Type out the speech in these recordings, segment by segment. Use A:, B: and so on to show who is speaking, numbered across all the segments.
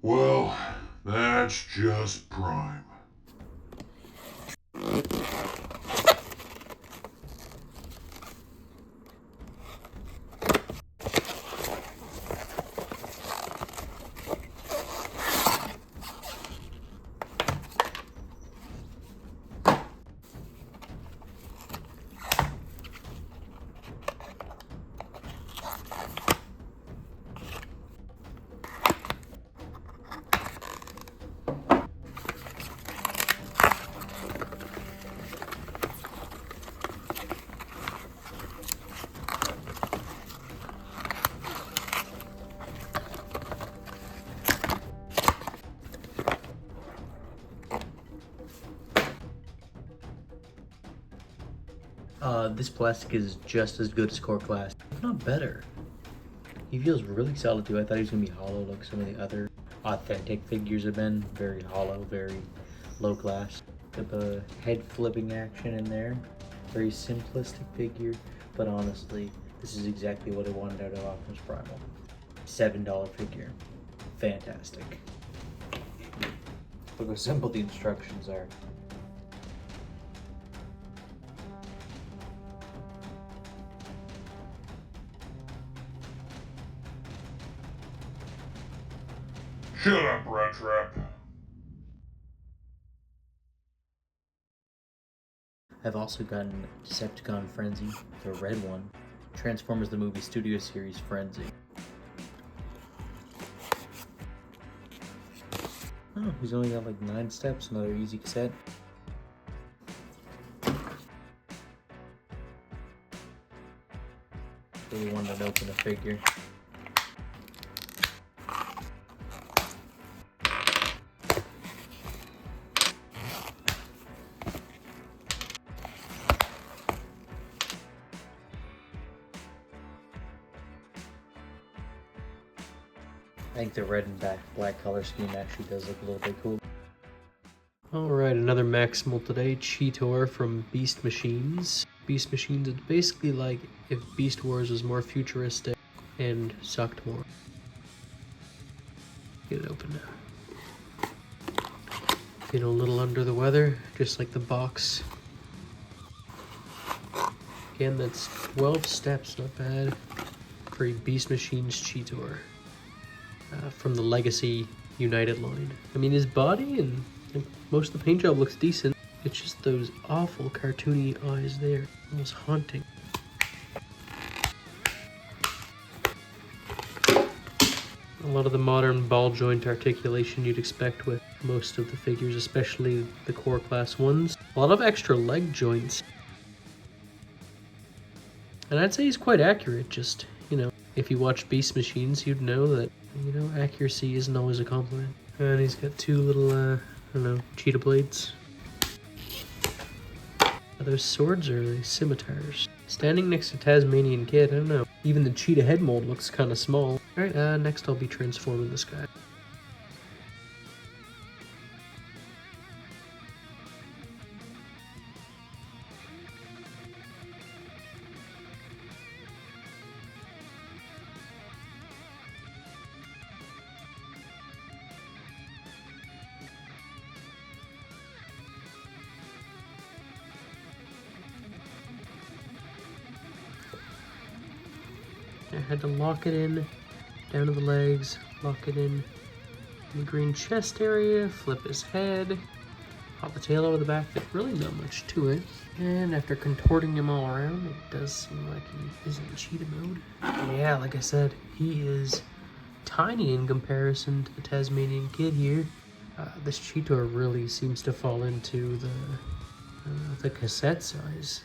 A: Well, that's just prime.
B: This plastic is just as good as core glass, if not better. He feels really solid too. I thought he was gonna be hollow like some of the other authentic figures have been. Very hollow, very low class. The head flipping action in there. Very simplistic figure, but honestly, this is exactly what I wanted out of Optimus Primal. $7 figure. Fantastic. Look how simple the instructions are.
A: Shut up, Rat Trap.
B: I've also gotten Decepticon Frenzy, the red one. Transformers the Movie Studio Series Frenzy. Oh, he's only got like 9 steps, another easy set. Really wanted to open a figure. I think the red and black color scheme actually does look a little bit cool. Alright, another Maximal today, Cheetor from Beast Machines. Beast Machines, it's basically like if Beast Wars was more futuristic and sucked more. Get it open now. Feeling a little under the weather, just like the box. Again, that's 12 steps, not bad. For a Beast Machines Cheetor. From the Legacy United line. I mean, his body and most of the paint job looks decent. It's just those awful cartoony eyes there. Almost haunting. A lot of the modern ball joint articulation you'd expect with most of the figures, especially the core class ones. A lot of extra leg joints. And I'd say he's quite accurate, just, you know, if you watch Beast Machines, you'd know that, you know, accuracy isn't always a compliment. And he's got 2 little, I don't know, cheetah blades. Are those swords or are they scimitars? Standing next to Tasmanian Kid, I don't know. Even the cheetah head mold looks kind of small. Alright, next I'll be transforming this guy. I had to lock it in, down to the legs, lock it in the green chest area, flip his head, pop the tail over the back. There's really not much to it. And after contorting him all around, it does seem like he is in cheetah mode. And yeah, like I said, he is tiny in comparison to the Tasmanian Kid here. This Cheetor really seems to fall into the cassette size.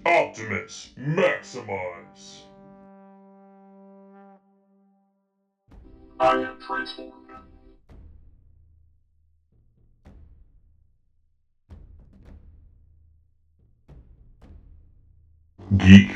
A: Optimus, maximize. I am transformed. Geek